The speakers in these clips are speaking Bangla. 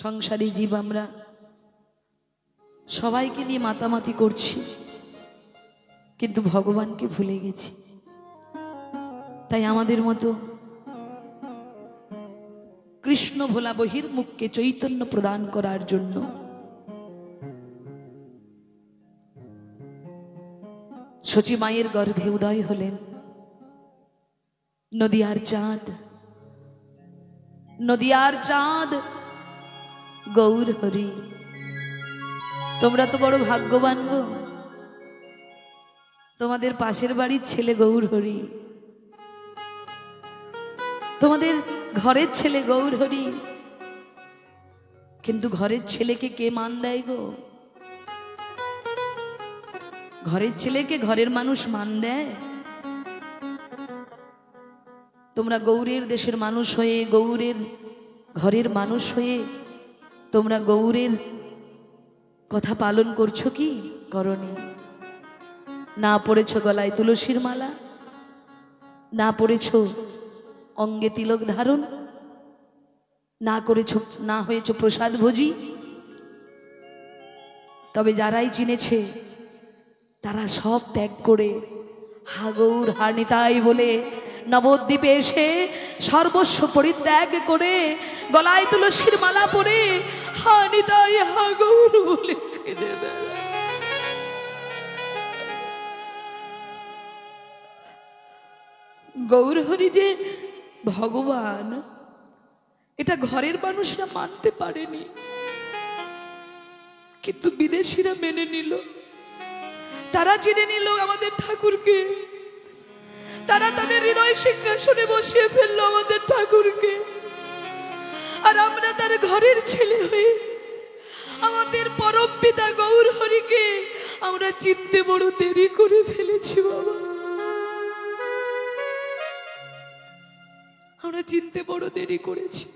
সংসারী জীব আমরা সবাইকে নিয়ে মাতামাতি করছি, কিন্তু ভগবানকে ভুলে গেছি। তাই আমাদের মতো কৃষ্ণ ভোলা বহির্মুখকে চৈতন্য প্রদান করার জন্য শচী মায়ের গর্ভে উদয় হলেন নদিয়ার চাঁদ, নদিয়ার চাঁদ গৌর হরি। তোমরা তো বড় ভাগ্যবান গো, তোমাদের পাশের বাড়ির ছেলে গৌর হরি, তোমাদের ঘরের ছেলে গৌর হরি। কিন্তু ঘরের ছেলেকে কে মান দেয় গো? ঘরের ছেলেকে ঘরের মানুষ মান দেয়? তোমরা গৌরের দেশের মানুষ হয়ে, গৌরের ঘরের মানুষ হয়ে তোমরা গৌরের কথা পালন করছো কি? করনি। না পড়েছ গলায় তুলসীর মালা, না পড়েছ অঙ্গে তিলক ধারণ, না করেছ, না হয়েছ প্রসাদ ভোজি। তবে যারাই চিনেছে তারা সব ত্যাগ করে হা গৌর হা নিতাই বলে নবদ্বীপে এসে সর্বস্ব পরিত্যাগ করে গলায় তুলসীর মালা পরে হা নিতাই হা গৌর বলে কেঁদে বেড়ায়। গৌর হরি যে ভগবান এটা ঘরের মানুষরা মানতে পারেনি, কিন্তু বিদেশিরা মেনে নিল। তারা চিনে নিল আমাদের ঠাকুরকে, তারা তাদের হৃদয় সিংহাসনে বসিয়ে ফেললো আমাদের ঠাকুরকে। আর আমরা তার ঘরের ছেলে হয়ে আমাদের পরম পিতা গৌর হরিকে আমরা চিনতে বড় দেরি করে ফেলেছি বাবা। আমরা চিনতে বড় দেরি করেছি,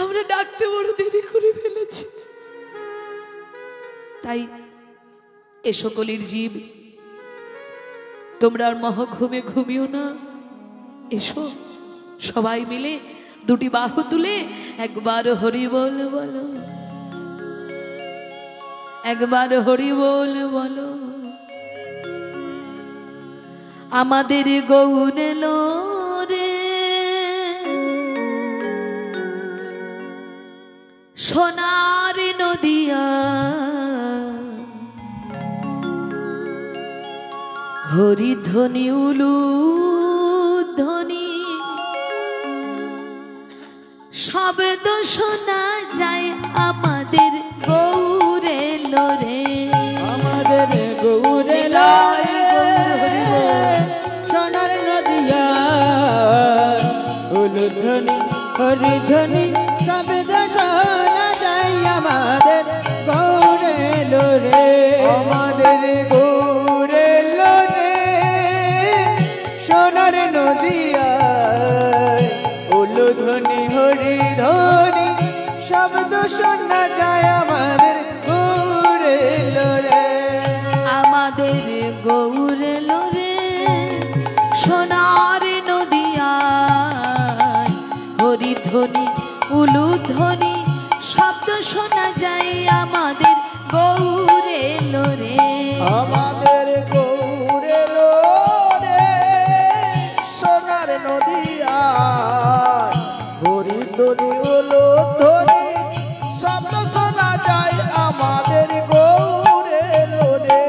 আমরা ডাকতে বড় দেরি করে ফেলেছি। তাই এ সকলের জীব তোমরা আর মহ ঘুমে ঘুমিও না। এসো সবাই মিলে দুটি বাহু তুলে একবার হরি বল বলো, একবার হরি বল বলো। আমাদের গৌর এলো রে সোনার নদিয়া, হরিধ্বনি উলু ধ্বনি শব্দ শোনা যায় আমাদের গৌর এলো রে, আমাদের গৌর এলো সোনার নদিয়া, উলুধ্বনি হরিধ্বনি শব্দ শোনা যায় আমাদের গৌর এলো রে, আমাদের গৌর এলো রে সোনার নদিয়া, উলুধ্বনি হরিধ্বনি শব্দ শোনা যায় আমাদের গৌর এলো রে, আমাদের গৌর এলো রে সোনার নদিয়া, হরিধ্বনি উলুধ্বনি শব্দ শোনা যায় আমাদের গৌর এলো রে, আমাদের গৌর এলো রে সোনার নদিয়া, হরিধ্বনি উলুধ্বনি শব্দ শোনা যায় আমাদের গৌর এলো রে।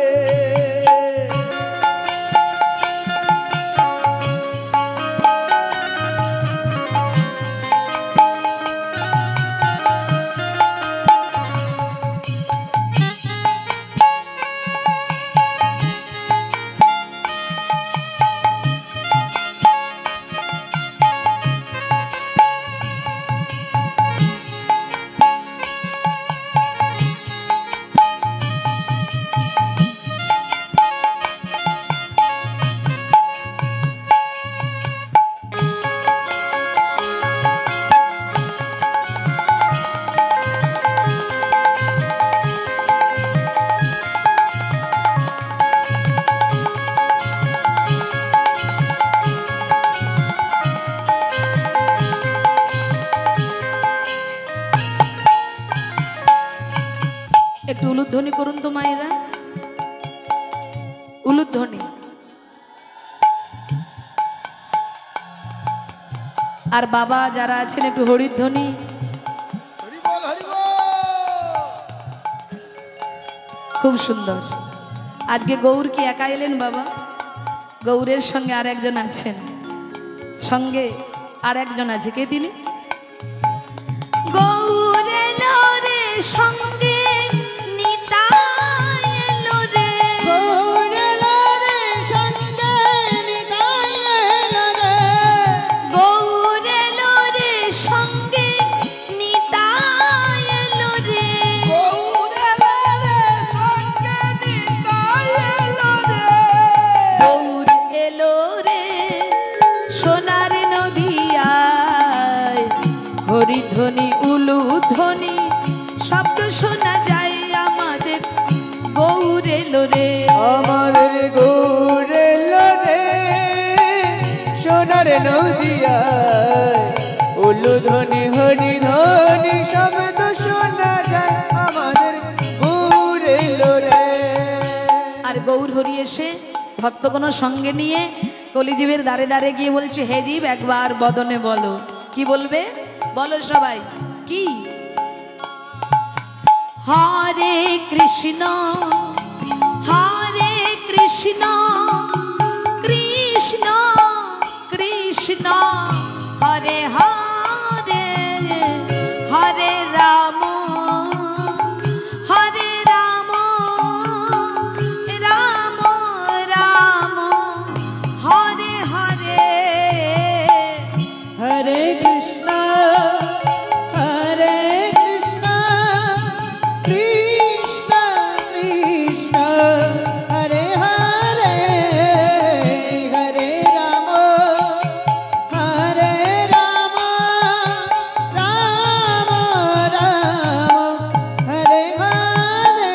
একটু উলুধ্বনি করুন তো মায়েরা, উলুধ্বনি। আর বাবা যারা আছেন একটু হরিধ্বনি। হরি বল, হরি বল। খুব সুন্দর। আজকে গৌর কি একা এলেন বাবা? গৌরের সঙ্গে আর একজন আছেন, সঙ্গে আর একজন আছে। কে তিনি? গৌর এলো রে সঙ্গে, নিতাই এলো রে। গৌর এলো রে সঙ্গে, নিতাই এলো রে। গৌর এলো রে সঙ্গে, নিতাই এলো রে। গৌর এলো রে সঙ্গে, নিতাই এলো রে। গৌর এলো রে সোনার নদিয়ায়, হরিধ্বনি উলুধ্বনি শব্দ শোনা যায় আমাদের। গৌর এলো রে, আমাদের গৌর এলো রে সোনার নদিয়ায়, উলুধ্বনি হরিধ্বনি শব্দ শোনা যায় আমাদের গৌর এলো রে। আর গৌর হরি এসে ভক্তগণ সঙ্গে নিয়ে কলিজীবের দ্বারে দ্বারে গিয়ে বলছে, হে জীব একবার বদনে বলো। কি বলবে? বলো সবাই। কি? হরে কৃষ্ণ হরে কৃষ্ণ, কৃষ্ণ কৃষ্ণ হরে হরে, হরে রাম হরে রাম, রাম রাম হরে হরে। হরে কৃষ্ণ হরে কৃষ্ণ, কৃষ্ণ কৃষ্ণ হরে হরে, হরে রাম হরে রাম, রাম রাম হরে হরে।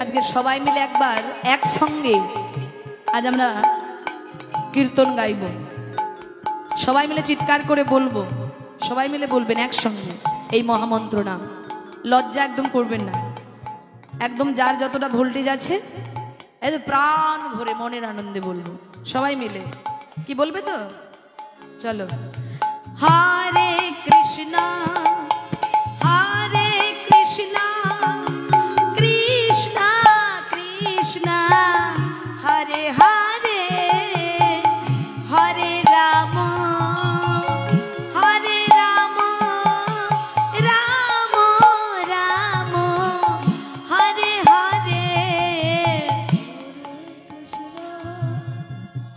আজকে সবাই মিলে একবার একসঙ্গে আজ আমরা কীর্তন গাইব। সবাই মিলে চিৎকার করে বলবো, সবাই মিলে বলবেন একসঙ্গে এই মহামন্ত্র নাম। লজ্জা একদম করবেন না, একদম যার যতটা ভোল্টেজ আছে এই যে প্রাণ ভরে মনের আনন্দে বলবো সবাই মিলে। কি বলবে তো? চলো। হরে কৃষ্ণ হরে কৃষ্ণ, কৃষ্ণ কৃষ্ণ হরে হরে, হরে রাম হরে রাম, রাম রাম হরে হরে।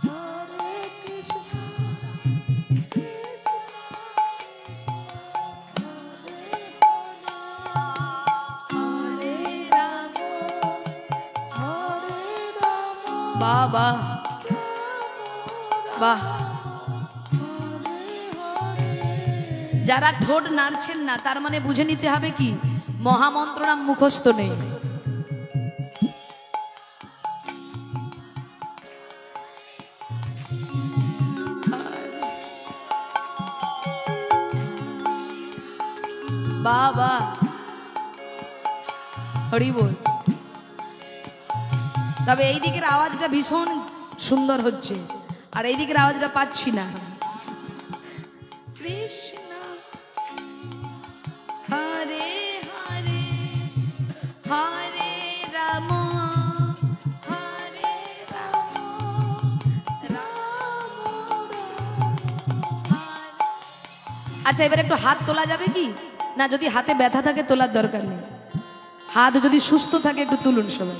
হরে রাম বাহ বাহ বাহ। যারা ঠোঁট নাড়ছেন না তার মানে বুঝে নিতে হবে কি মহামন্ত্র নাম মুখস্থ নেই। বাবা হরি বল। তবে এই দিকের আওয়াজটা ভীষণ সুন্দর হচ্ছে, আর এই দিকের আওয়াজটা পাচ্ছি না। কৃষ্ণ হরে হরে, হরে রাম হরে রাম, রাম হরে। আচ্ছা এবার একটু হাত তোলা যাবে কি না? যদি হাতে ব্যথা থাকে তোলার দরকার নেই, হাত যদি সুস্থ থাকে একটু তুলুন সবাই।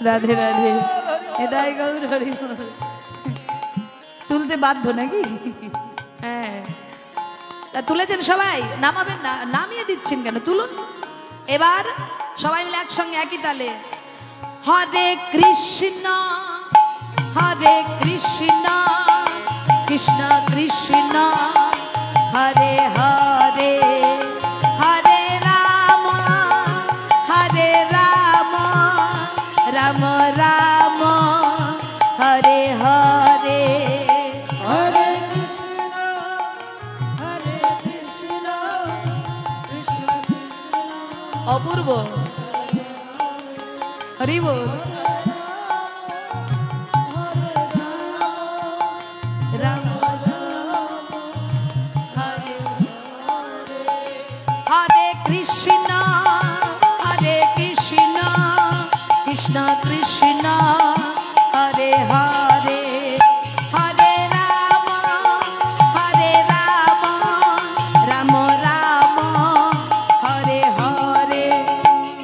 রাধে রাধে, এটাই গৌর হরি বল। তুলতে বাধ্য নাকি? হ্যাঁ, তা তুলেছেন সবাই? নামাবেন না, নামিয়ে দিচ্ছেন কেন? তুলুন। এবার সবাই মিলে একসঙ্গে একই তালে হরে কৃষ্ণ হরে কৃষ্ণ, কৃষ্ণ কৃষ্ণ হরে হরে, হরে রাম হরে রাম, রাম রাম হরে হরে। হরে কৃষ্ণ কৃষ্ণ অপূর্ব। হরি বল। রাম হরে হরে কৃষ্ণ হরে কৃষ্ণ কৃষ্ণ কৃষ্ণ হরে হরে হরে রাম রাম রাম হরে হরে।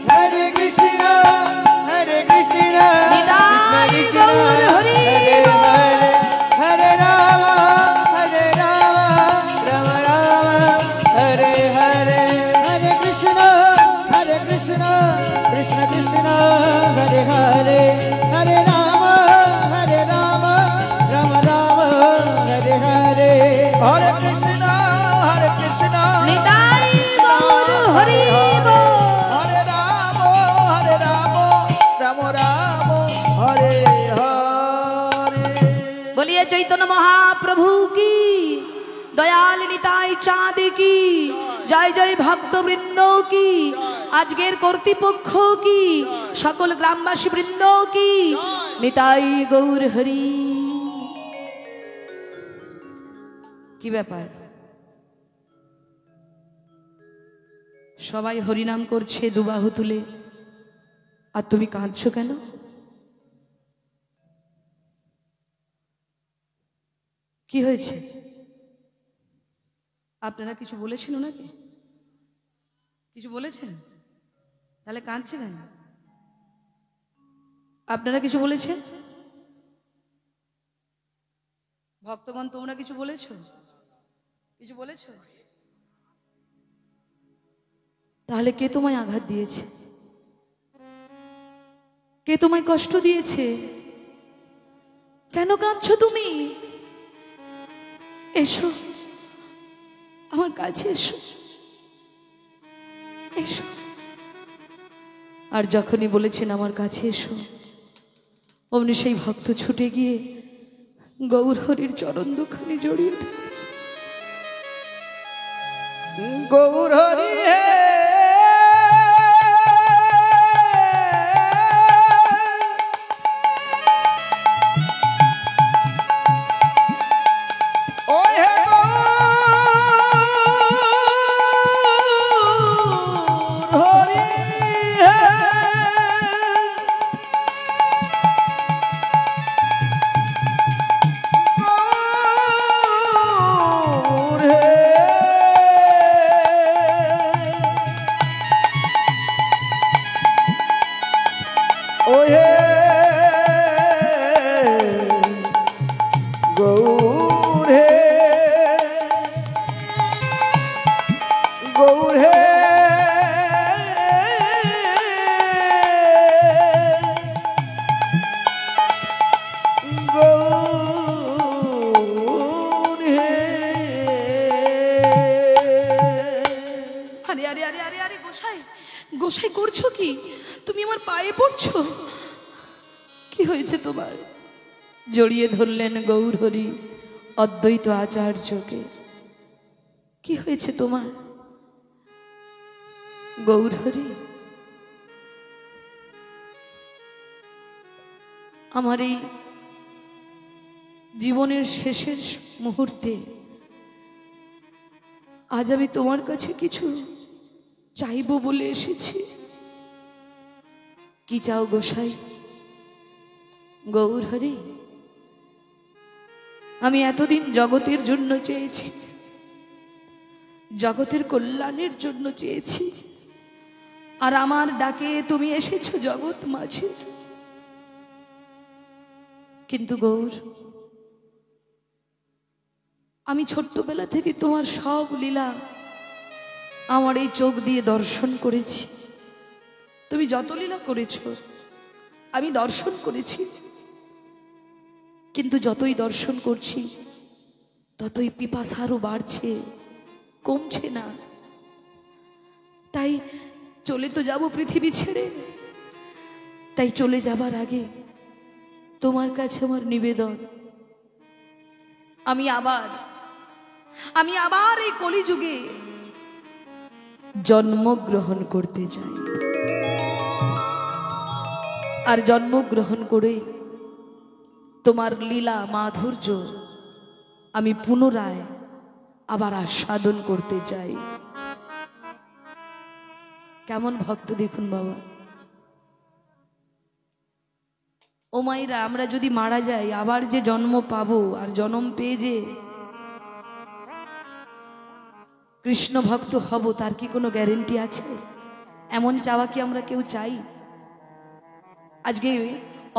हरे कृष्णा निताय गौर हरि बोल। हरे राम राम राम हरे हरे। हरे कृष्णा कृष्ण कृष्ण हरे हरे। हरे राम राम राम हरे हरे। हरे कृष्णा निताय गौर हरि बोल। हरे राम राम राम हरे हरे। बोलिए चैतन्य महाप्रभु की, दयाल निताई चाँद की जय जय भक्त वृंद की, आजकेर কর্তৃপক্ষ की, সকল গ্রামবাসী বৃন্দ की, নিতাই গৌর হরি। কি ব্যাপার, সবাই হরিনাম করছে দুবাহু তুলে, আর তুমি কাঁদছো কেন? কি হয়েছে? আপনারা কিছু বলেছেন ওনাকে? কিছু বলেছেন? তাহলে কাঁদছে কেন? আপনারা কিছু বলেছেন? ভক্তগণ তোমরা কিছু বলেছো? কিছু বলেছো? তাহলে কে তোমায় আঘাত দিয়েছে? কে তোমায় কষ্ট দিয়েছে? কেন কাঁদছো তুমি? এসো আমার কাছে, এসো এসো। আর যখনই বলেছেন আমার কাছে এসো, অমনি সেই ভক্ত ছুটে গিয়ে গৌর হরির চরণ দুখানি জড়িয়ে ধরেছে। गौर हरि है ओए है गौर हरि है। गौर है ओहे गौर है गौर है गौर है। আরে আরে আরে আরে আরে গোসাই, গোসাই করছো কি? তুমি আমার পায়ে পড়ছো? কি হয়েছে তোমার? জড়িয়ে ধরলেন গৌর হরি অদ্বৈত আচার্যকে। কি হয়েছে তোমার? গৌর হরি, আমার এই জীবনের শেষের মুহূর্তে আজ আমি তোমার কাছে কিছু চাইবো বলে এসেছি। কি চাও গোসাই? গৌর হরি, আমি এতদিন জগতের জন্য চেয়েছি, জগতের কল্যাণের জন্য চেয়েছি, আর আমার ডাকে তুমি এসেছো জগৎ মাঝে। কিন্তু গৌর, আমি ছোট্টবেলা থেকে তোমার সব লীলা আমার এই চোখ দিয়ে দর্শন করেছি। তুমি যত লীলা করেছো আমি দর্শন করেছি, কিন্তু যতই দর্শন করছি ততই পিপাসা আরো বাড়ছে, কমছে না। তাই চলে তো যাব পৃথিবী ছেড়ে, তাই চলে যাবার আগে তোমার কাছে আমার নিবেদন, আমি আবার এই কলিযুগে জন্মগ্রহণ করতে চাই, আর জন্মগ্রহণ করে তোমার লীলা মাধুর্য আমি পুনরায় আবার আস্বাদন করতে চাই। কেমন ভক্ত দেখুন বাবা। ও মায়েরা, আমরা যদি মারা যাই আবার যে জন্ম পাবো, আর জন্ম পেয়ে যে কৃষ্ণ ভক্ত হব, তার কি কোনো গ্যারেন্টি আছে? এমন চাওয়া কি আমরা কেউ চাই? আজকে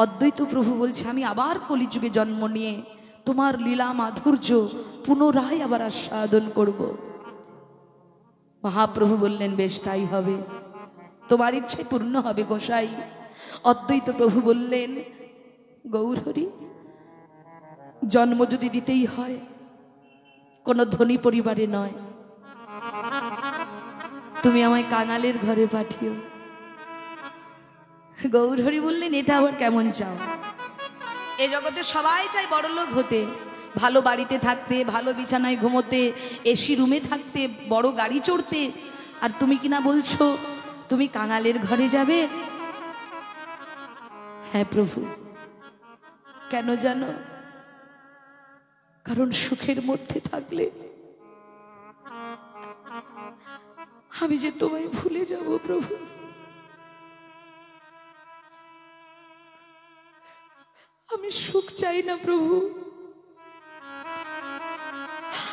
অদ্বৈত প্রভু বলছে, আমি আবার কলিযুগে জন্ম নিয়ে তোমার লীলা মাধুর্য পুনরায় আবার আস্বাদন করব। মহাপ্রভু বললেন, বেশ তাই হবে, তোমার ইচ্ছাই পূর্ণ হবে গোসাই। অদ্বৈত প্রভু বললেন, গৌরহরি, জন্ম যদি দিতেই হয় কোনো ধনী পরিবারে নয়, তুমি আমায় কাঙালের ঘরে পাঠিও। গৌরহরি বললেন, এটা আবার কেমন চাও? এ জগতে সবাই চাই বড়লোক হতে, ভালো বাড়িতে থাকতে, ভালো বিছানায় ঘুমোতে, এসি রুমে থাকতে, বড় গাড়ি চড়তে, আর তুমি কিনা বলছো তুমি কাঙালের ঘরে যাবে? হ্যাঁ প্রভু। কেন জানো? কারণ সুখের মধ্যে থাকলে আমি যে তোমায় ভুলে যাব প্রভু। আমি সুখ চাই না প্রভু।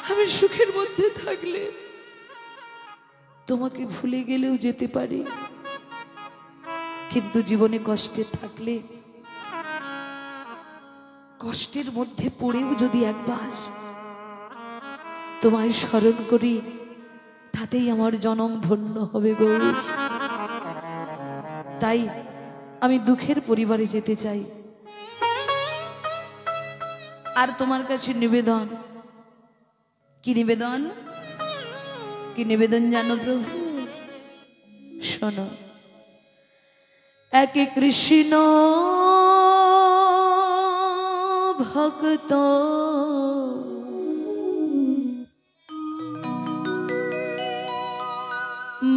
আমি সুখের মধ্যে থাকলে তোমাকে ভুলে গেলেও যেতে পারি, কিন্তু জীবনে কষ্টে থাকলে, কষ্টের মধ্যে পড়েও যদি একবার তোমায় স্মরণ করি, তাতেই আমার জনম ধন্য হবে গৌর। তাই আমি দুঃখের পরিবারে যেতে চাই। আর তোমার কাছে নিবেদন, কি নিবেদন? কি নিবেদন জানো প্রভু? শোনো, একে কৃষ্ণ ভক্ত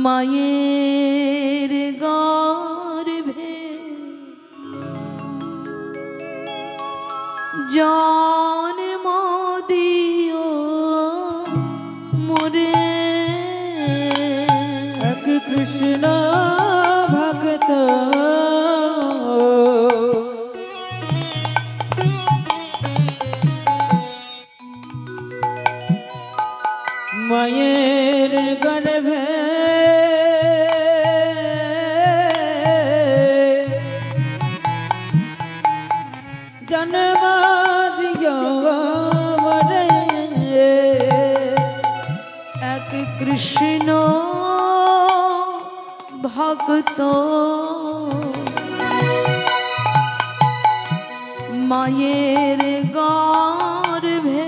মায়ের গর্ভে জন্ম দিও মোরে। এক কৃষ্ণ ভক্ত মায়ের গর্ভে জন্ম দিও মোরে। এক কৃষ্ণ ভক্ত মায়ের গর্ভে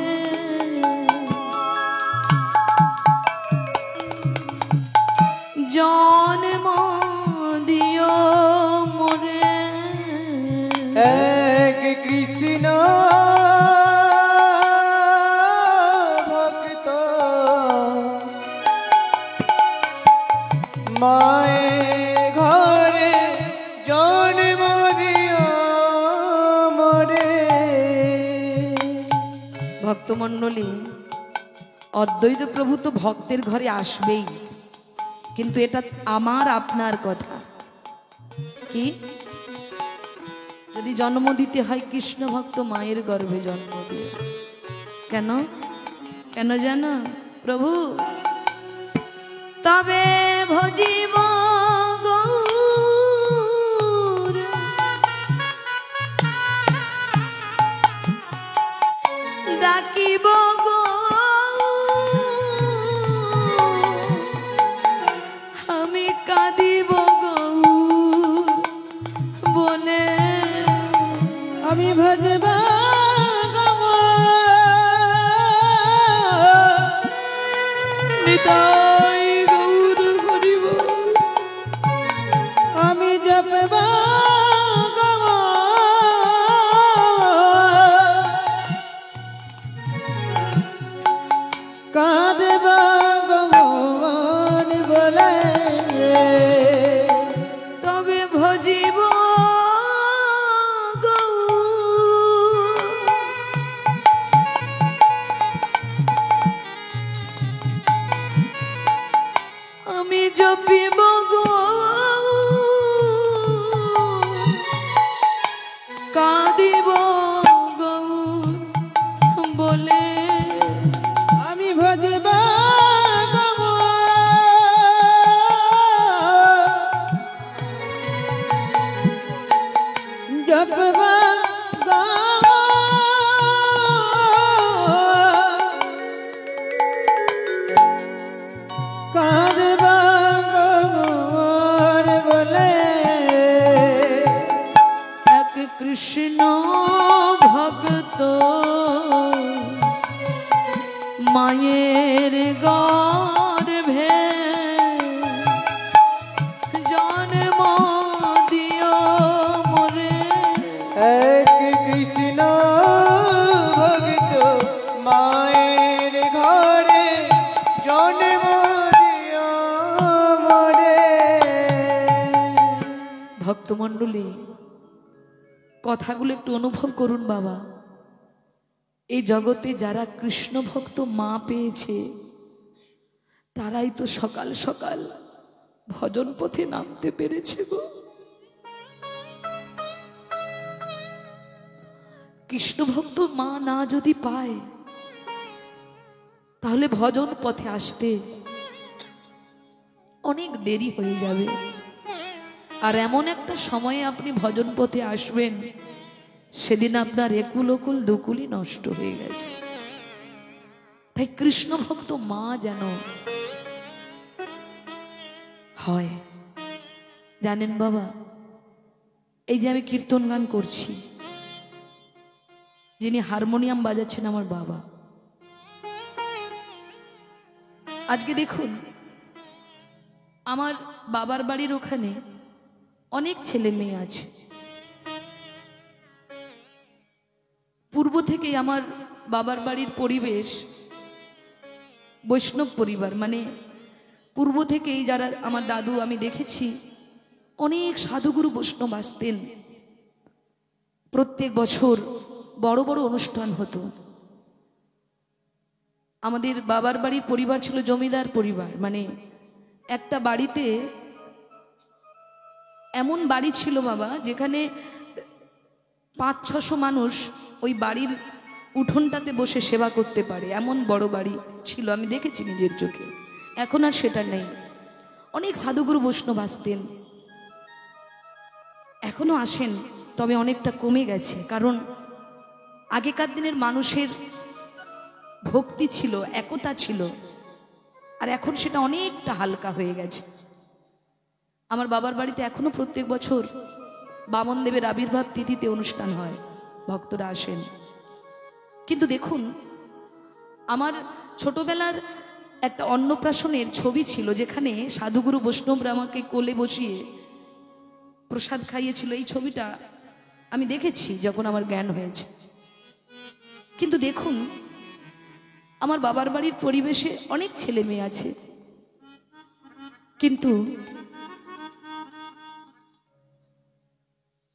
জন্ম দিও মোরে। এক কৃষ্ণ ভক্ত মায়ের ঘরে জন্ম দিও মোরে। ভক্তমণ্ডলী, অদ্বৈত প্রভু তো ভক্তের ঘরে আসবেই, কিন্তু এটা আমার আপনার কথা। কি? যদি জন্ম দিতে হয় কৃষ্ণ ভক্ত মায়ের গর্ভে জন্ম দিয়ে। কেন? কেন জানো প্রভু? তবে ভজিব গৌর ডাকিব আমি কাঁদিব গৌর বলে। আমি ভজব নিতাই গৌর হরিব, আমি জপব কাঁদব গৌর বলে। কাঁদবা মোর বলে এক কৃষ্ণ ভক্ত মায়ের গর্ভে জন্ম দিও মোরে। এক কৃষ্ণ ভক্ত মায়ের ঘরে জন্ম দিও মোরে। ভক্তমণ্ডলী, কথাগুলো একটু অনুভব করুন বাবা। এই জগতে যারা কৃষ্ণ ভক্ত মা পেয়েছে তারাই তো সকাল সকাল ভজন পথে নামতে পেরেছে গো। কৃষ্ণ ভক্ত মা না যদি পায় তাহলে ভজন পথে আসতে অনেক দেরি হয়ে যাবে। আর এমন একটা সময়ে আপনি ভজন পথে আসবেন সেদিন আপনার একুল ওকুল দুকুলই নষ্ট হয়ে গেছে। তাই কৃষ্ণ ভক্ত মা যেন হয়। জানেন বাবা, এই যে আমি কীর্তন গান করছি, যিনি হারমোনিয়াম বাজাচ্ছেন আমার বাবা। আজকে দেখুন, আমার বাবার বাড়ির ওখানে অনেক ছেলে মেয়ে আছে। পূর্ব থেকেই আমার বাবার বাড়ির পরিবেশ বৈষ্ণব পরিবার, মানে পূর্ব থেকেই যারা আমার দাদু আমি দেখেছি অনেক সাধুগুরু বৈষ্ণব আসতেন। প্রত্যেক বছর বড় বড় অনুষ্ঠান হতো। আমাদের বাবার বাড়ির পরিবার ছিল জমিদার পরিবার, মানে একটা বাড়িতে এমন বাড়ি ছিল বাবা যেখানে 500-600 মানুষ ওই বাড়ির উঠোনটাতে বসে সেবা করতে পারে, এমন বড় বাড়ি ছিল, আমি দেখেছি নিজের চোখে। এখন আর সেটা নেই। অনেক সাধুগুরু বৈষ্ণব আসতেন, এখনো আসেন, তবে অনেকটা কমে গেছে। কারণ আগেকার দিনের মানুষের ভক্তি ছিল, একতা ছিল, আর এখন সেটা অনেকটা হালকা হয়ে গেছে। আমার বাবার বাড়িতে এখনো প্রত্যেক বছর বামন দেবের আবির্ভাব তিথিতে অনুষ্ঠান হয়, ভক্তরা আসেন। কিন্তু দেখুন, আমার ছোটবেলার একটা অন্নপ্রাশনের ছবি ছিল যেখানে সাধুগুরু বৈষ্ণবরা আমাকে কোলে বসিয়ে প্রসাদ খাইয়েছিল। এই ছবিটা আমি দেখেছি যখন আমার জ্ঞান হয়েছে। কিন্তু দেখুন, আমার বাবার বাড়ির পরিবেশে অনেক ছেলে মেয়ে আছে, কিন্তু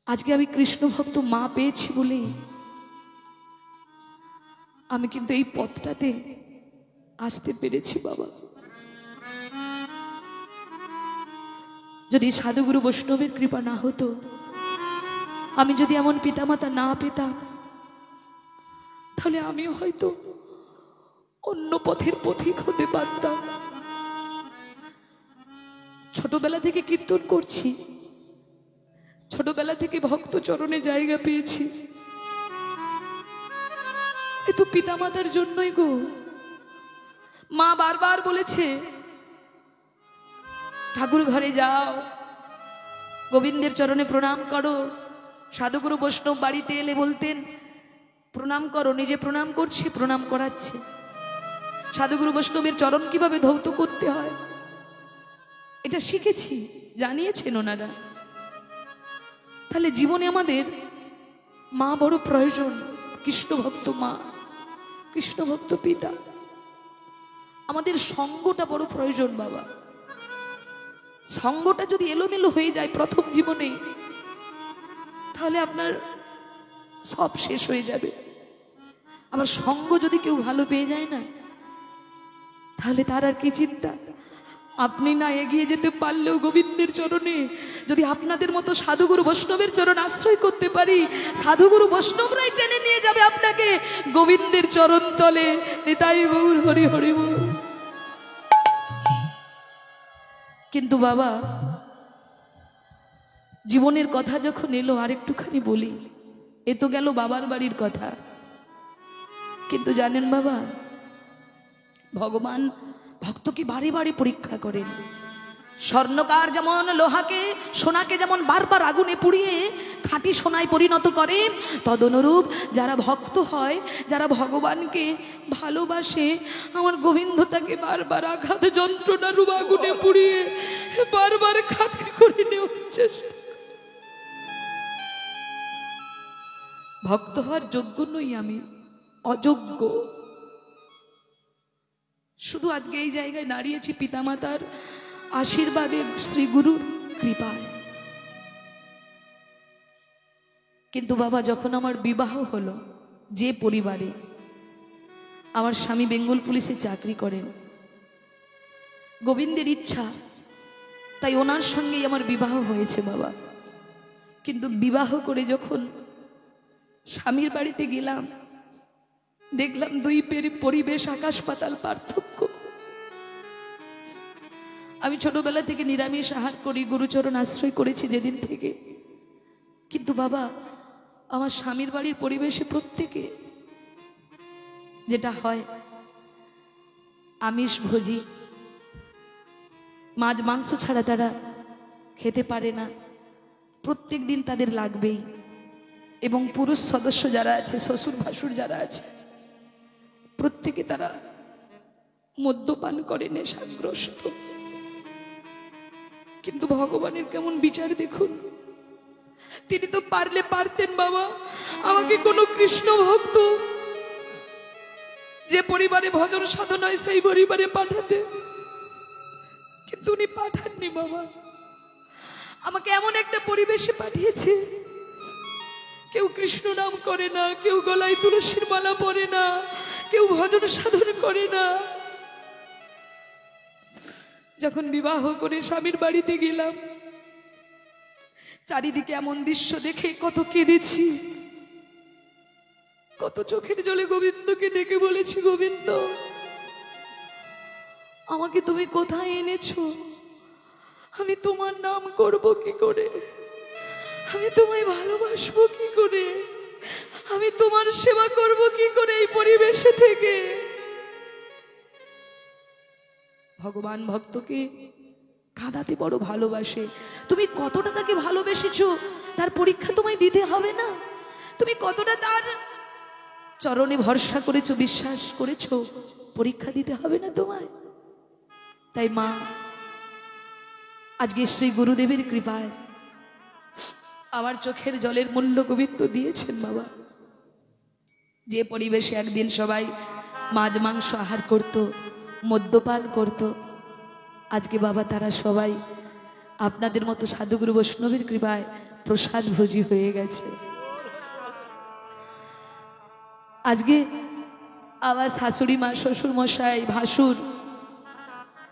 আজকে আমি কৃষ্ণ ভক্ত মা পেয়েছি বলেই আমি কিন্তু এই পথটাতে আসতে পেরেছি বাবা। যদি সাধুগুরু বৈষ্ণবের কৃপা না হতো, আমি যদি এমন পিতামাতা না পেতাম, তাহলে আমিও হয়তো অন্য পথের পথিক হতে পারতাম। ছোটবেলা থেকে কীর্তন করছি, ছোটবেলা থেকে ভক্ত চরণে জায়গা পেয়েছি, এ তো পিতামাতার জন্যই গো। মা বারবার বলেছে, ঠাকুর ঘরে যাও, গোবিন্দের চরণে প্রণাম করো। সাধুগুরু বৈষ্ণব বাড়িতে এলে বলতেন, প্রণাম করো। নিজে প্রণাম করছি, প্রণাম করাচ্ছে। সাধুগুরু বৈষ্ণবের চরণ কিভাবে ধৌত করতে হয় এটা শিখেছি, জানিয়েছেন ওনারা। তাহলে জীবনে আমাদের মা বড় প্রয়োজন। কৃষ্ণ ভক্ত মা, কৃষ্ণ ভক্ত পিতা, আমাদের সঙ্গটা বড় প্রয়োজন বাবা। সঙ্গটা যদি এলোমেলো হয়ে যায় প্রথম জীবনে, তাহলে আপনার সব শেষ হয়ে যাবে। আবার সঙ্গ যদি কেউ ভালো পেয়ে যায় না, তাহলে তার আর কি চিন্তা। আপনি না এগিয়ে যেতে পারলেও গোবিন্দের চরণে যদি আপনাদের মতো সাধুগুরু বৈষ্ণবের চরণ আশ্রয় করতে পারি, সাধুগুরু বৈষ্ণবরাই টেনে নিয়ে যাবে আপনাকে গোবিন্দের চরণ তলে। নিতাই গৌর হরি হরি বল। কিন্তু বাবা, জীবনের কথা যখন এলো, আর একটুখানি বলি। এ তো গেল বাবার বাড়ির কথা, কিন্তু জানেন বাবা, ভগবান ভক্তকে বারে বারে পরীক্ষা করেন। স্বর্ণকার যেমন লোহাকে সোনাকে যেমন বারবার আগুনে পুড়িয়ে খাঁটি সোনায় পরিণত করে, তদনুরূপ যারা ভক্ত হয়, যারা ভগবানকে ভালোবাসে, আমার গোবিন্দ তাকে বারবার আঘাত যন্ত্রণারূপ আগুনে পুড়িয়ে বারবার খাঁটি করে নেওয়ার চেষ্টা। ভক্ত হওয়ার যোগ্য নই আমি, অযোগ্য। শুধু আজকে এই জায়গায় দাঁড়িয়েছি পিতামাতার আশীর্বাদে, শ্রী গুরুর কৃপায়। কিন্তু বাবা, যখন আমার বিবাহ হলো, যে পরিবারে, আমার স্বামী বেঙ্গল পুলিশে চাকরি করেন, গোবিন্দের ইচ্ছা তাই ওনার সঙ্গেই আমার বিবাহ হয়েছে বাবা। কিন্তু বিবাহ করে যখন স্বামীর বাড়িতে গেলাম, দেখলাম দুই পরিবেশ আকাশ পাতাল পার্থক্য। আমি ছোটবেলা থেকে নিরামিষ আহার করি, গুরুচরণ আশ্রয় করেছি যেদিন থেকে। কিন্তু বাবা, আমার স্বামীর বাড়ির পরিবেশে প্রত্যেকে যেটা হয়, আমিষ ভোজি, মাছ মাংস ছাড়া তারা খেতে পারে না, প্রত্যেক দিন তাদের লাগবেই। এবং পুরুষ সদস্য যারা আছে, শ্বশুর ভাসুর যারা আছে, প্রত্যেকে তারা মদ্যপান করে, নেশাগ্রস্ত। কিন্তু ভগবানের কেমন বিচার দেখুন, তিনি তো পারতেন বাবা আমাকে কোনো কৃষ্ণ ভক্ত যে পরিবারে ভজন সাধন হয় সেই পরিবারে পাঠাতে, কিন্তু উনি পাঠাননি বাবা। আমাকে এমন একটা পরিবেশে পাঠিয়েছে, কেউ কৃষ্ণ নাম করে না, কেউ গলায় তুলসীর মালা পরে না, কেউ ভজন সাধন করে না। যখন বিবাহ করে স্বামীর বাড়িতে গেলাম, চারিদিকে এমন দৃশ্য দেখে কত কেঁদেছি, কত চোখের জলে গোবিন্দকে ডেকে বলেছি, গোবিন্দ আমাকে তুমি কোথায় এনেছো? আমি তোমার নাম করব কি করে? আমি তোমায় ভালোবাসবো কি করে? আমি তোমার সেবা করব কি করে এই পরিবেশে থেকে? ভগবান ভক্তকে কাঁদাতে বড় ভালোবাসে। তুমি কতটা তাকে ভালোবেসেছো তার পরীক্ষা তোমায় দিতে হবে না? তুমি কতটা তার চরণে ভরসা করেছো, বিশ্বাস করেছো, পরীক্ষা দিতে হবে না তোমায়? তাই মা, আজকে শ্রী গুরুদেবের কৃপায় আমার চোখের জলের মূল্য গোবিন্দ দিয়েছেন বাবা। যে পরিবেশে একদিন সবাই মাছ মাংস আহার করত, মদ্যপান করত, আজকে বাবা তারা সবাই আপনাদের মতো সাধুগুরু বৈষ্ণবের কৃপায় প্রসাদ ভোজি হয়ে গেছে। আজকে আমার শাশুড়ি মা, শ্বশুর মশাই, ভাসুর,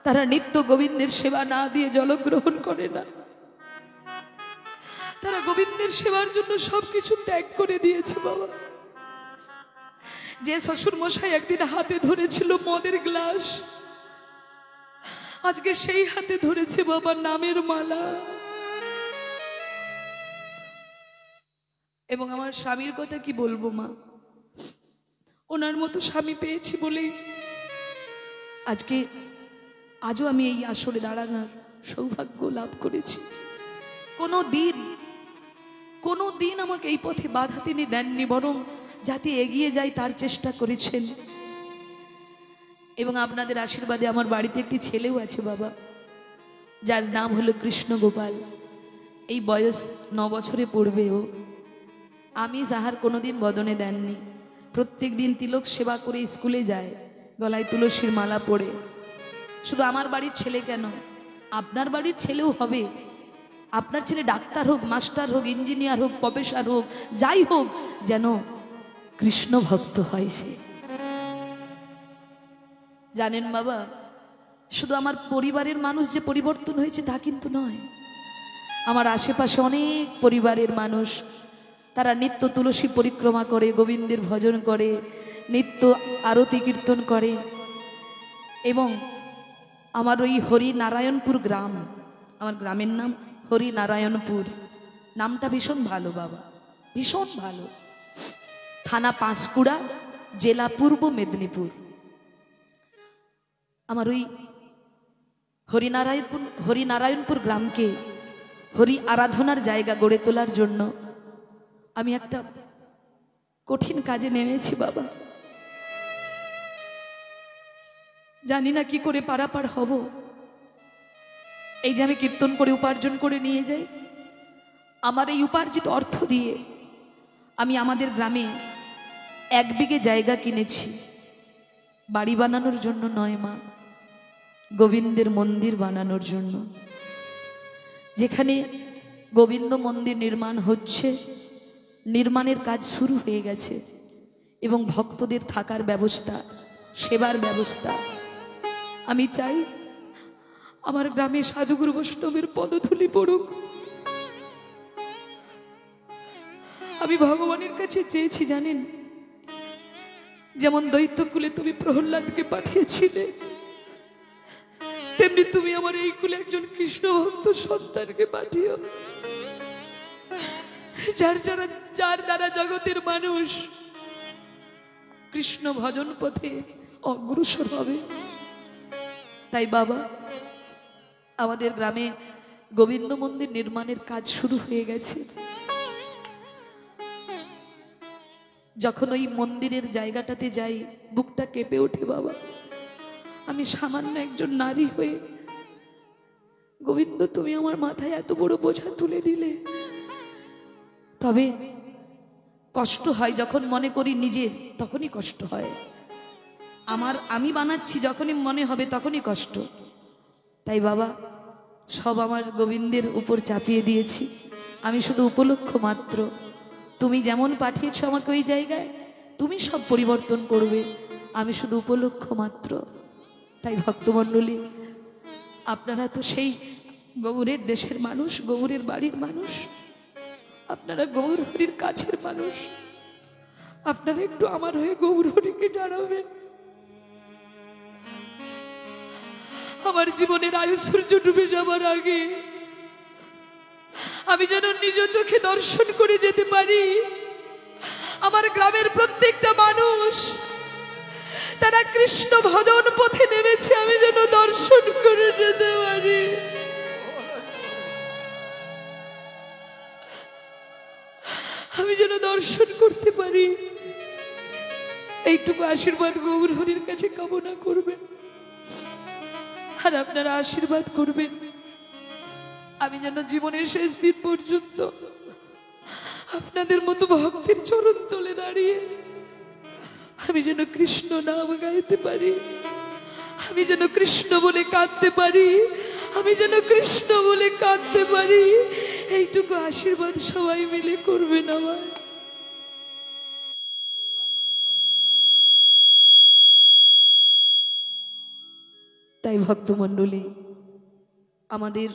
তারা নিত্য গোবিন্দের সেবা না দিয়ে জলগ্রহণ করে না। তারা গোবিন্দের সেবার জন্য সবকিছু ত্যাগ করে দিয়েছে বাবা। যে শ্বশুর মশাই একদিন হাতে ধরেছিল মদের গ্লাস, আজকে সেই হাতে ধরেছে বাবা নামের মালা। এবং আমার স্বামীর কথা কি বলবো মা, ওনার মতো স্বামী পেয়েছি বলেই আজকে আজও আমি এই আসরে দাঁড়ানোর সৌভাগ্য লাভ করেছি। কোনো দিন আমাকে এই পথে বাধা তিনি দেননি, বরং যাতে এগিয়ে যাই তার চেষ্টা করেছেন। এবং আপনাদের আশীর্বাদে আমার বাড়িতে একটি ছেলেও আছে বাবা, যার নাম হলো কৃষ্ণ গোপাল। এই বয়স 9 বছরে পড়বে ও। আমি যাহার কোনোদিন বদনে দেননি, প্রত্যেক দিন তিলক সেবা করে স্কুলে যায়, গলায় তুলসীর মালা পড়ে। শুধু আমার বাড়ির ছেলে কেন, আপনার বাড়ির ছেলেও হবে। আপনার ছেলে ডাক্তার হোক, মাস্টার হোক, ইঞ্জিনিয়ার হোক, প্রফেসর হোক, যাই হোক, যেন কৃষ্ণ ভক্ত হয় সে। জানেন বাবা, শুধু আমার পরিবারের মানুষ যে পরিবর্তন হয়েছে তা কিন্তু নয়। আমার আশেপাশে অনেক পরিবারের মানুষ, তারা নিত্য তুলসী পরিক্রমা করে, গোবিন্দের ভজন করে, নিত্য আরতি কীর্তন করে। এবং আমার ওই হরিনারায়ণপুর গ্রাম, আমার গ্রামের নাম হরিনারায়ণপুর, নামটা ভীষণ ভালো বাবা, ভীষণ ভালো। থানা পাঁশকুড়া, জেলা পূর্ব মেদিনীপুর। আমার ওই হরিনারায়ণপুর গ্রামকে হরি আরাধনার জায়গা গড়ে তোলার জন্য আমি একটা কঠিন কাজে নেমেছি বাবা। জানি না কি করে পারাপার হব। এই যে আমি কীর্তন করে উপার্জন করে নিয়ে যাই, আমার এই উপার্জিত অর্থ দিয়ে আমি আমাদের গ্রামে 1 বিঘে জায়গা কিনেছি, বাড়ি বানানোর জন্য নয় মা, গোবিন্দের মন্দির বানানোর জন্য। যেখানে গোবিন্দ মন্দির নির্মাণ হচ্ছে, নির্মাণের কাজ শুরু হয়ে গেছে এবং ভক্তদের থাকার ব্যবস্থা, সেবার ব্যবস্থা। আমি চাই আমার গ্রামে সাধুগুরু বৈষ্ণবের পদধূলি পড়ুক। আমি ভগবানের কাছে চেয়েছি জানেন, যেমন দৈত্যকুলে তুমি প্রহ্লাদকে পাঠিয়েছিলে, তেমনি তুমি আমার এই কুলে একজন কৃষ্ণ ভক্ত সন্তানকে পাঠিও, যার দ্বারা জগতের মানুষ কৃষ্ণ ভজন পথে অগ্রসর হবে। তাই বাবা, আমাদের গ্রামে গোবিন্দ মন্দির নির্মাণের কাজ শুরু হয়ে গেছে। যখন ওই মন্দিরের জায়গাটাতে যাই, বুকটা কেঁপে ওঠে বাবা। আমি সামান্য একজন নারী হয়ে, গোবিন্দ তুমি আমার মাথায় এত বড় বোঝা তুলে দিলে। তবে কষ্ট হয় যখন মনে করি নিজের, তখনই কষ্ট হয়। আমি বানাচ্ছি যখনই মনে হবে তখনই কষ্ট। তাই বাবা, সব আমার গোবিন্দের উপর চাপিয়ে দিয়েছি। আমি শুধু উপলক্ষ মাত্র। তুমি যেমন পাঠিয়েছো আমাকে ওই জায়গায়, তুমি সব পরিবর্তন করবে, আমি শুধু উপলক্ষ মাত্র। তাই ভক্তমণ্ডলী, আপনারা তো সেই গৌরের দেশের মানুষ, গৌরের বাড়ির মানুষ, আপনারা গৌর হরির কাছের মানুষ। আপনারা একটু আমার হয়ে গৌর হরিকে জানাবেন। আমার জীবনের আয়ু সূর্য ডুবে যাবার আগে আমি যেন নিজ চোখে দর্শন করে যেতে পারি। আমার গ্রামের প্রত্যেকটা মানুষ তারা কৃষ্ণ ভজন পথে নেমেছে, আমি যেন দর্শন করে যেতে পারি। আমি যেন দর্শন করতে পারি। এইটুকু আশীর্বাদ গৌর হরির কাছে কামনা করবেন। আর আপনারা আশীর্বাদ করবেন আমি যেন জীবনের শেষ দিন পর্যন্ত আপনাদের মতো ভক্তের চরণ তলে দাঁড়িয়ে আমি যেন কৃষ্ণ নাম গাইতে পারি, আমি যেন কৃষ্ণ বলে কাঁদতে পারি, আমি যেন কৃষ্ণ বলে কাঁদতে পারি। এইটুকু আশীর্বাদ সবাই মিলে করবেন আমায়। তাই ভক্তমণ্ডলী, আমাদের